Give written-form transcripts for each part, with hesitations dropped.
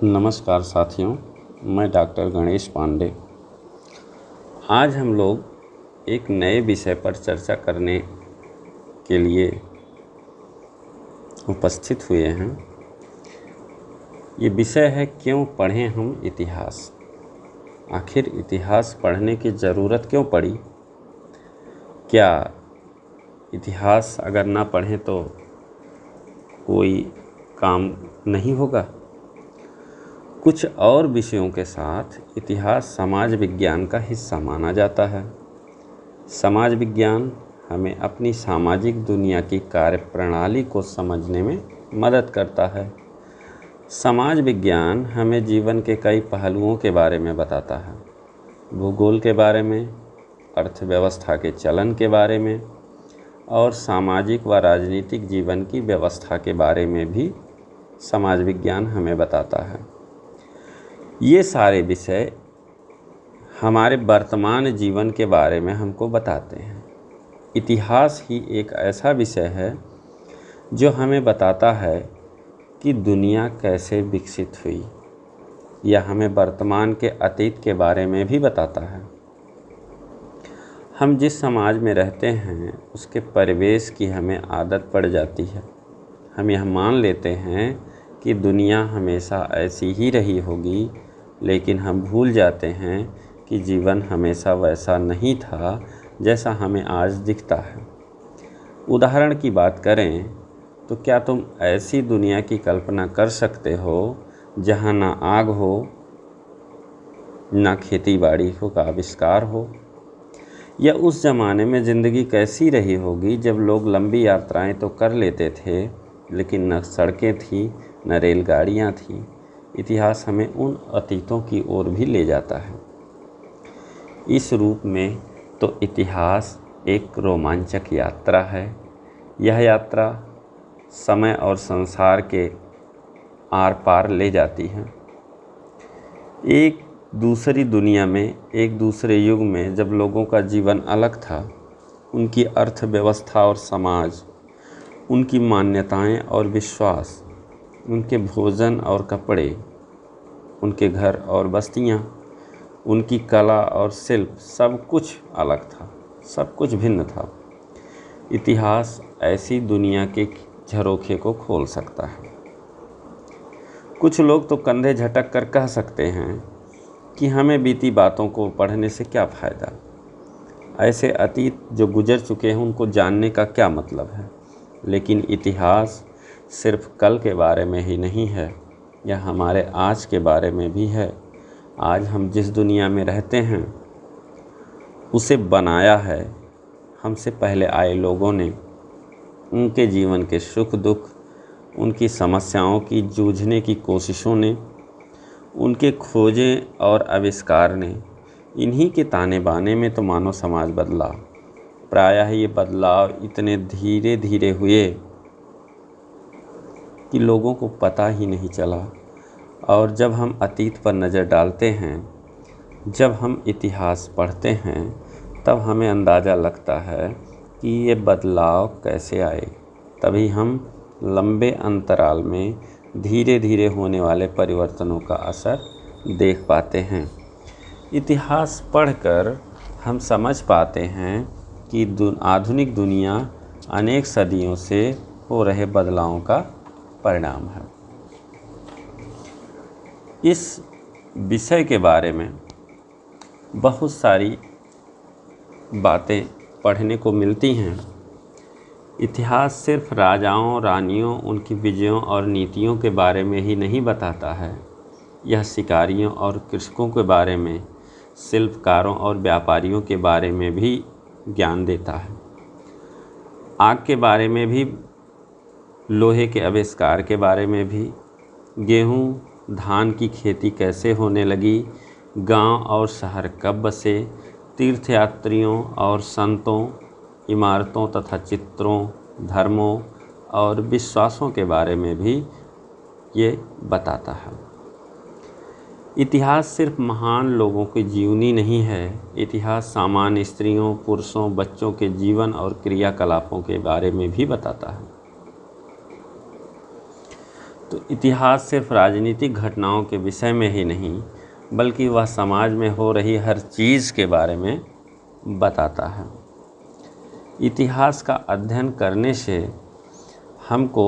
नमस्कार साथियों, मैं डॉक्टर गणेश पांडे। आज हम लोग एक नए विषय पर चर्चा करने के लिए उपस्थित हुए हैं। ये विषय है क्यों पढ़ें हम इतिहास। आखिर इतिहास पढ़ने की ज़रूरत क्यों पड़ी? क्या इतिहास अगर ना पढ़ें तो कोई काम नहीं होगा? कुछ और विषयों के साथ इतिहास समाज विज्ञान का हिस्सा माना जाता है। समाज विज्ञान हमें अपनी सामाजिक दुनिया की कार्यप्रणाली को समझने में मदद करता है। समाज विज्ञान हमें जीवन के कई पहलुओं के बारे में बताता है। भूगोल के बारे में, अर्थव्यवस्था के चलन के बारे में और सामाजिक व राजनीतिक जीवन की व्यवस्था के बारे में भी समाज विज्ञान हमें बताता है। ये सारे विषय हमारे वर्तमान जीवन के बारे में हमको बताते हैं। इतिहास ही एक ऐसा विषय है जो हमें बताता है कि दुनिया कैसे विकसित हुई, या हमें वर्तमान के अतीत के बारे में भी बताता है। हम जिस समाज में रहते हैं उसके परिवेश की हमें आदत पड़ जाती है। हम यह मान लेते हैं कि दुनिया हमेशा ऐसी ही रही होगी, लेकिन हम भूल जाते हैं कि जीवन हमेशा वैसा नहीं था जैसा हमें आज दिखता है। उदाहरण की बात करें तो क्या तुम ऐसी दुनिया की कल्पना कर सकते हो जहाँ ना आग हो, ना खेती बाड़ी का आविष्कार हो? या उस ज़माने में ज़िंदगी कैसी रही होगी जब लोग लंबी यात्राएं तो कर लेते थे, लेकिन न सड़कें थी न रेलगाड़ियां थीं। इतिहास हमें उन अतीतों की ओर भी ले जाता है। इस रूप में तो इतिहास एक रोमांचक यात्रा है। यह यात्रा समय और संसार के आर पार ले जाती है। एक दूसरी दुनिया में, एक दूसरे युग में जब लोगों का जीवन अलग था, उनकी अर्थव्यवस्था और समाज, उनकी मान्यताएं और विश्वास, उनके भोजन और कपड़े, उनके घर और बस्तियां, उनकी कला और शिल्प, सब कुछ अलग था, सब कुछ भिन्न था। इतिहास ऐसी दुनिया के झरोखे को खोल सकता है। कुछ लोग तो कंधे झटक कर कह सकते हैं कि हमें बीती बातों को पढ़ने से क्या फ़ायदा। ऐसे अतीत जो गुजर चुके हैं उनको जानने का क्या मतलब है। लेकिन इतिहास सिर्फ कल के बारे में ही नहीं है, यह हमारे आज के बारे में भी है। आज हम जिस दुनिया में रहते हैं उसे बनाया है हमसे पहले आए लोगों ने। उनके जीवन के सुख दुख, उनकी समस्याओं की जूझने की कोशिशों ने, उनके खोजें और आविष्कार ने, इन्हीं के ताने बाने में तो मानव समाज बदला। प्रायः ये बदलाव इतने धीरे धीरे हुए कि लोगों को पता ही नहीं चला। और जब हम अतीत पर नज़र डालते हैं, जब हम इतिहास पढ़ते हैं, तब हमें अंदाज़ा लगता है कि ये बदलाव कैसे आए। तभी हम लंबे अंतराल में धीरे धीरे होने वाले परिवर्तनों का असर देख पाते हैं। इतिहास पढ़कर हम समझ पाते हैं कि आधुनिक दुनिया अनेक सदियों से हो रहे बदलावों का परिणाम है। इस विषय के बारे में बहुत सारी बातें पढ़ने को मिलती हैं। इतिहास सिर्फ राजाओं, रानियों, उनकी विजयों और नीतियों के बारे में ही नहीं बताता है। यह शिकारियों और कृषकों के बारे में, शिल्पकारों और व्यापारियों के बारे में भी ज्ञान देता है। आग के बारे में भी, लोहे के आविष्कार के बारे में भी, गेहूँ, धान की खेती कैसे होने लगी, गांव और शहर कब बसे, तीर्थयात्रियों और संतों, इमारतों तथा चित्रों, धर्मों और विश्वासों के बारे में भी ये बताता है। इतिहास सिर्फ महान लोगों की जीवनी नहीं है। इतिहास सामान्य स्त्रियों, पुरुषों, बच्चों के जीवन और क्रियाकलापों के बारे में भी बताता है। तो इतिहास सिर्फ राजनीतिक घटनाओं के विषय में ही नहीं, बल्कि वह समाज में हो रही हर चीज़ के बारे में बताता है। इतिहास का अध्ययन करने से हमको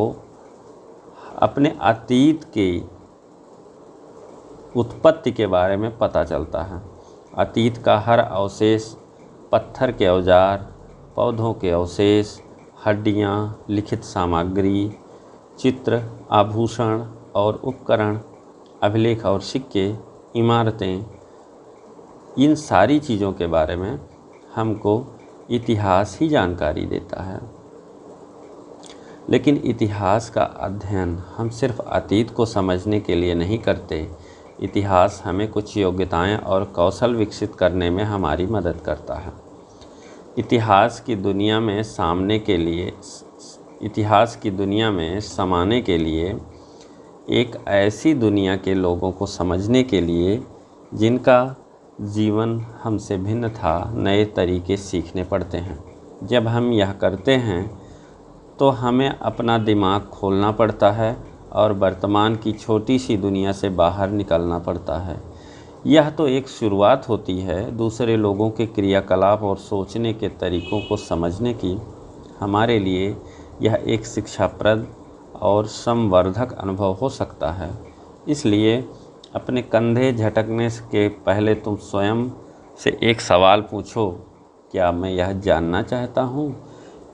अपने अतीत की उत्पत्ति के बारे में पता चलता है। अतीत का हर अवशेष, पत्थर के औजार, पौधों के अवशेष, हड्डियाँ, लिखित सामग्री, चित्र, आभूषण और उपकरण, अभिलेख और सिक्के, इमारतें, इन सारी चीज़ों के बारे में हमको इतिहास ही जानकारी देता है। लेकिन इतिहास का अध्ययन हम सिर्फ अतीत को समझने के लिए नहीं करते। इतिहास हमें कुछ योग्यताएं और कौशल विकसित करने में हमारी मदद करता है। इतिहास की दुनिया में समाने के लिए एक ऐसी दुनिया के लोगों को समझने के लिए जिनका जीवन हमसे भिन्न था, नए तरीके सीखने पड़ते हैं। जब हम यह करते हैं तो हमें अपना दिमाग खोलना पड़ता है और वर्तमान की छोटी सी दुनिया से बाहर निकलना पड़ता है। यह तो एक शुरुआत होती है दूसरे लोगों के क्रियाकलाप और सोचने के तरीक़ों को समझने की। हमारे लिए यह एक शिक्षाप्रद और संवर्धक अनुभव हो सकता है। इसलिए अपने कंधे झटकने के पहले तुम स्वयं से एक सवाल पूछो, क्या मैं यह जानना चाहता हूँ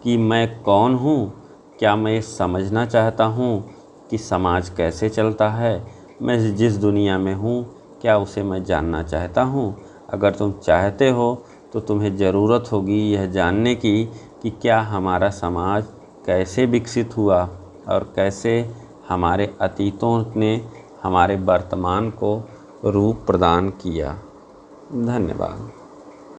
कि मैं कौन हूँ? क्या मैं समझना चाहता हूँ कि समाज कैसे चलता है? मैं जिस दुनिया में हूँ, क्या उसे मैं जानना चाहता हूँ? अगर तुम चाहते हो तो तुम्हें ज़रूरत होगी यह जानने की कि क्या हमारा समाज कैसे विकसित हुआ और कैसे हमारे अतीतों ने हमारे वर्तमान को रूप प्रदान किया। धन्यवाद।